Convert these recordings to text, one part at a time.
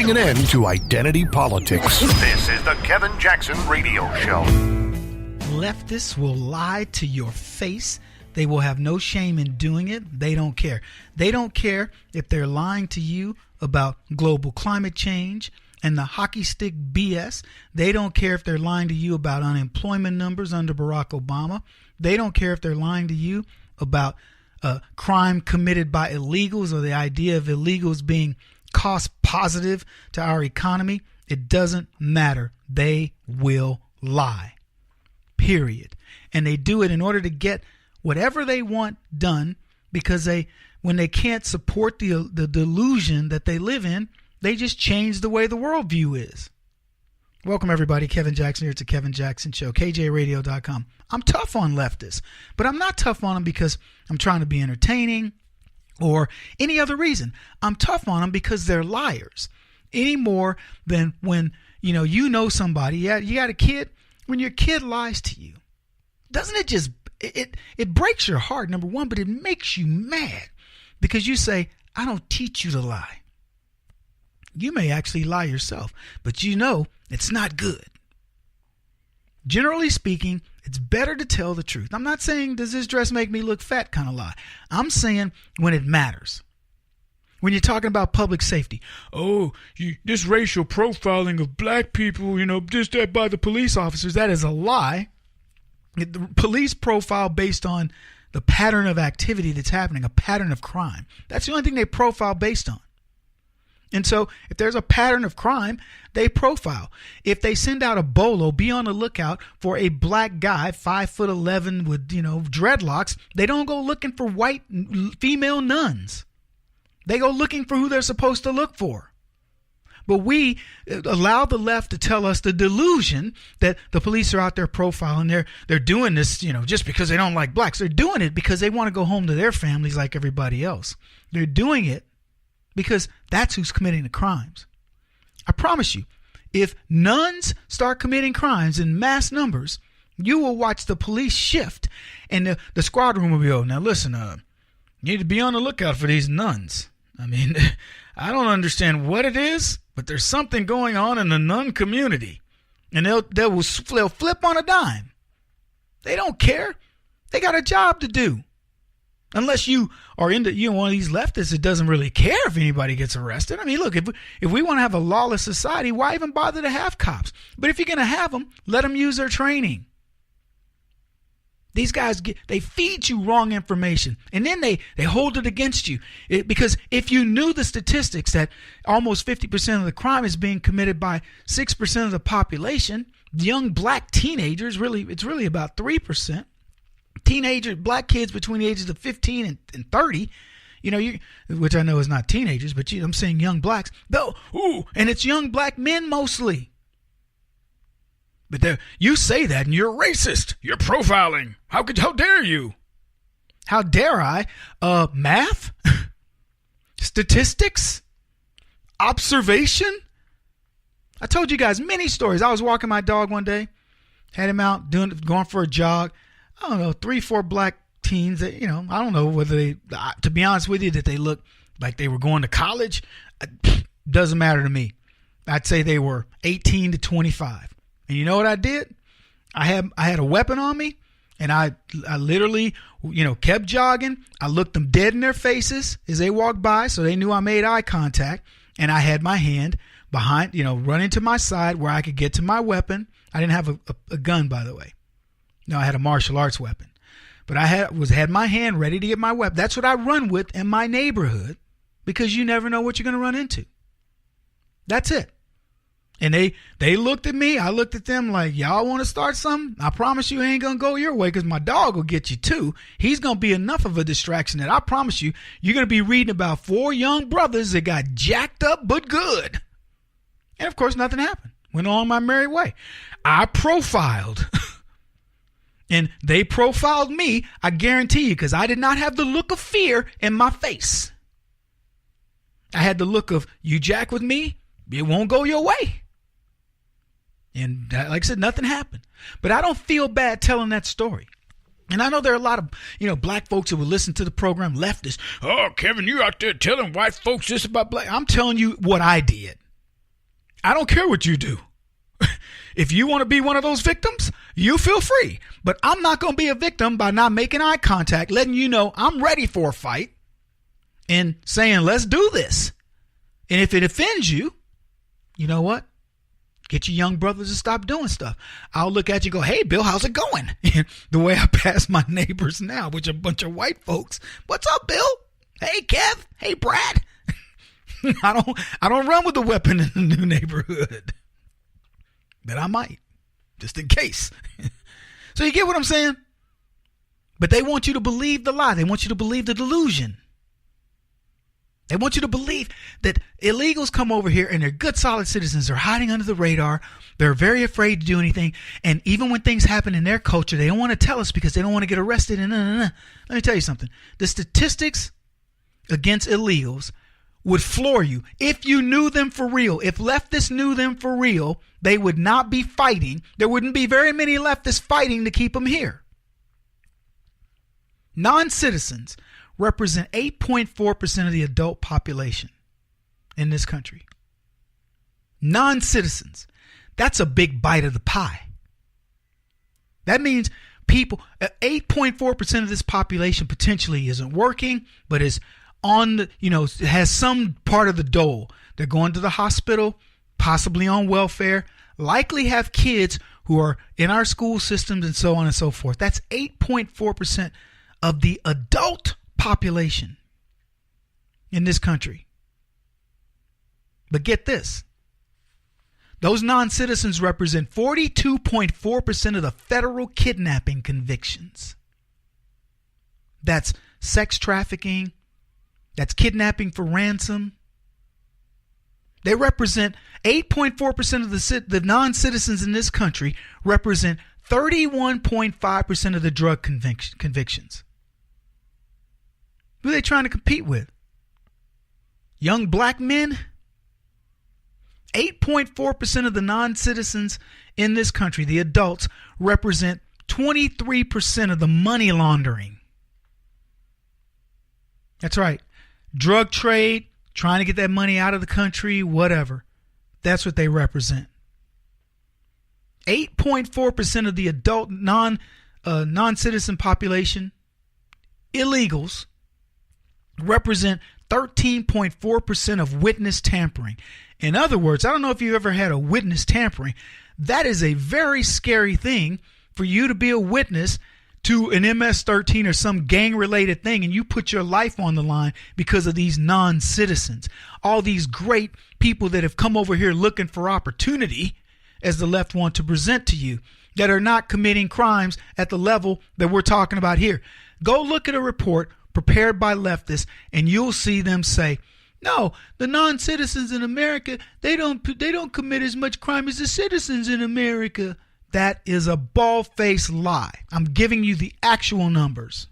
putting an end to identity politics. This is the Kevin Jackson Radio Show. Leftists will lie to your face. They will have no shame in doing it. They don't care. They don't care if they're lying to you about global climate change and the hockey stick BS. They don't care if they're lying to you about unemployment numbers under Barack Obama. They don't care if they're lying to you about crime committed by illegals or the idea of illegals being cost positive to our economy. It doesn't matter. They will lie. Period. And they do it in order to get whatever they want done, because when they can't support the delusion that they live in, they just change the way the worldview is. Welcome, everybody. Kevin Jackson here. It's the Kevin Jackson Show, KJRadio.com. I'm tough on leftists, but I'm not tough on them because I'm trying to be entertaining or any other reason. I'm tough on them because they're liars, any more than when you know somebody. Yeah, you got a kid. When your kid lies to you, doesn't it just it breaks your heart, number one, but it makes you mad because you say, I don't teach you to lie. You may actually lie yourself, but you know it's not good. Generally speaking, it's better to tell the truth. I'm not saying, does this dress make me look fat kind of lie. I'm saying when it matters. When you're talking about public safety, this racial profiling of black people, just that by the police officers, that is a lie. The police profile based on the pattern of activity that's happening, a pattern of crime. That's the only thing they profile based on. And so if there's a pattern of crime, they profile. If they send out a bolo, be on the lookout for a black guy, 5'11" with, dreadlocks. They don't go looking for white female nuns. They go looking for who they're supposed to look for. But we allow the left to tell us the delusion that the police are out there profiling. They're doing this, just because they don't like blacks. They're doing it because they want to go home to their families like everybody else. They're doing it because that's who's committing the crimes. I promise you, if nuns start committing crimes in mass numbers, you will watch the police shift and the squad room will be, now listen, you need to be on the lookout for these nuns. I mean, I don't understand what it is, but there's something going on in the nun community. And they'll flip on a dime. They don't care. They got a job to do. Unless you are into one of these leftists that doesn't really care if anybody gets arrested. I mean, look, if we want to have a lawless society, why even bother to have cops? But if you're going to have them, let them use their training. These guys, they feed you wrong information, and then they hold it against you. Because if you knew the statistics that almost 50% of the crime is being committed by 6% of the population, young black teenagers, it's really about 3%. Teenager black kids between the ages of 15 and 30, which I know is not teenagers, but I'm saying young blacks. And it's young black men mostly. But you say that and you're racist. You're profiling. How dare you? How dare I? Math? Statistics? Observation? I told you guys many stories. I was walking my dog one day, had him out going for a jog. I don't know, 3-4 black teens that, I don't know whether to be honest with you, that they look like they were going to college. Doesn't matter to me. I'd say they were 18 to 25. And you know what I did? I had a weapon on me, and I literally, kept jogging. I looked them dead in their faces as they walked by, so they knew I made eye contact. And I had my hand behind, running to my side where I could get to my weapon. I didn't have a gun, by the way. No, I had a martial arts weapon. But I had my hand ready to get my weapon. That's what I run with in my neighborhood, because you never know what you're going to run into. That's it. And they looked at me. I looked at them like, y'all want to start something? I promise you it ain't going to go your way, because my dog will get you too. He's going to be enough of a distraction that I promise you, you're going to be reading about 4 young brothers that got jacked up but good. And of course, nothing happened. Went on my merry way. I profiled. And they profiled me, I guarantee you, because I did not have the look of fear in my face. I had the look of, you jack with me, it won't go your way. And like I said, nothing happened. But I don't feel bad telling that story. And I know there are a lot of, black folks who will listen to the program, leftists. Oh, Kevin, you're out there telling white folks this about black. I'm telling you what I did. I don't care what you do. If you want to be one of those victims, you feel free. But I'm not going to be a victim by not making eye contact, letting you know I'm ready for a fight and saying, let's do this. And if it offends you, you know what? Get your young brothers to stop doing stuff. I'll look at you and go, hey, Bill, how's it going? The way I pass my neighbors now, which are a bunch of white folks. What's up, Bill? Hey, Kev. Hey, Brad. I don't run with a weapon in the new neighborhood. But I might, just in case. So you get what I'm saying? But they want you to believe the lie. They want you to believe the delusion. They want you to believe that illegals come over here and they're good, solid citizens. They're hiding under the radar. They're very afraid to do anything. And even when things happen in their culture, they don't want to tell us because they don't want to get arrested. And Let me tell you something. The statistics against illegals would floor you. If you knew them for real, if leftists knew them for real, they would not be fighting. There wouldn't be very many leftists fighting to keep them here. Non-citizens represent 8.4% of the adult population in this country. Non-citizens. That's a big bite of the pie. That means people, 8.4% of this population potentially isn't working, but is on the, has some part of the dole. They're going to the hospital, possibly on welfare, likely have kids who are in our school systems and so on and so forth. That's 8.4% of the adult population in this country. But get this. Those non-citizens represent 42.4% of the federal kidnapping convictions. That's sex trafficking. That's kidnapping for ransom. They represent 8.4% of the non-citizens in this country represent 31.5% of the drug convictions. Who are they trying to compete with? Young black men? 8.4% of the non-citizens in this country, the adults, represent 23% of the money laundering. That's right. Drug trade, trying to get that money out of the country, whatever. That's what they represent. 8.4% of the adult non-citizen population, illegals, represent 13.4% of witness tampering. In other words, I don't know if you've ever had a witness tampering. That is a very scary thing for you to be a witness to an MS-13 or some gang-related thing, and you put your life on the line because of these non-citizens. All these great people that have come over here looking for opportunity, as the left want to present to you, that are not committing crimes at the level that we're talking about here. Go look at a report prepared by leftists, and you'll see them say, no, the non-citizens in America, they don't commit as much crime as the citizens in America. That is a bald-faced lie. I'm giving you the actual numbers.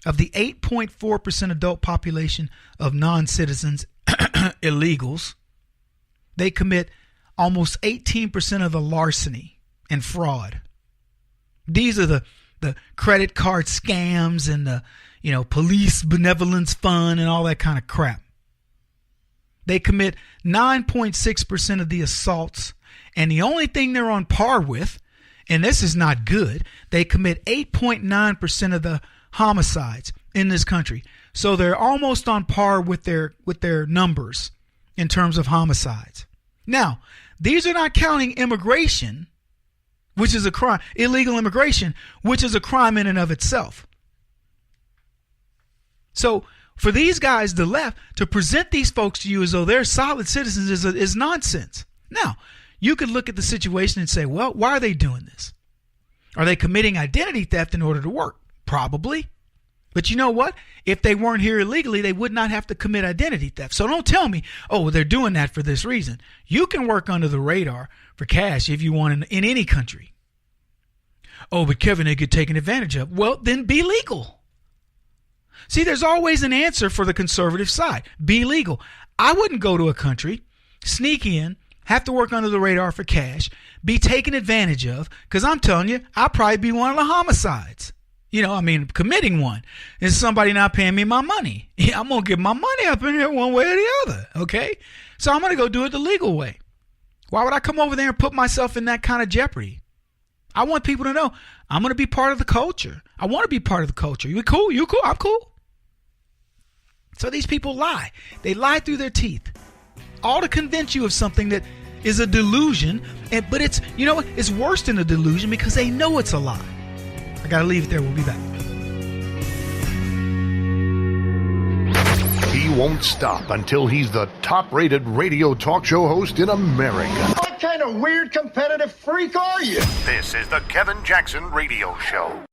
Of the 8.4% adult population of non-citizens, illegals, they commit almost 18% of the larceny and fraud. These are the credit card scams and the police benevolence fund and all that kind of crap. They commit 9.6% of the assaults, and the only thing they're on par with, and this is not good, they commit 8.9% of the homicides in this country. So they're almost on par with their numbers in terms of homicides. Now, these are not counting immigration, which is a crime, illegal immigration, which is a crime in and of itself. So for these guys, the left, to present these folks to you as though they're solid citizens is nonsense. Now, you could look at the situation and say, well, why are they doing this? Are they committing identity theft in order to work? Probably. But you know what? If they weren't here illegally, they would not have to commit identity theft. So don't tell me, oh, they're doing that for this reason. You can work under the radar for cash if you want in any country. Oh, but Kevin, they get taken advantage of. Well, then be legal. See, there's always an answer for the conservative side. Be legal. I wouldn't go to a country, sneak in, have to work under the radar for cash, be taken advantage of, because I'm telling you, I'll probably be one of the homicides. committing one, is somebody not paying me my money. Yeah, I'm going to get my money up in here one way or the other, okay? So I'm going to go do it the legal way. Why would I come over there and put myself in that kind of jeopardy? I want people to know I'm going to be part of the culture. I want to be part of the culture. You cool? You cool? I'm cool. So these people lie. They lie through their teeth, all to convince you of something that is a delusion. But it's, it's worse than a delusion because they know it's a lie. I got to leave it there. We'll be back. He won't stop until he's the top-rated radio talk show host in America. What kind of weird competitive freak are you? This is the Kevin Jackson Radio Show.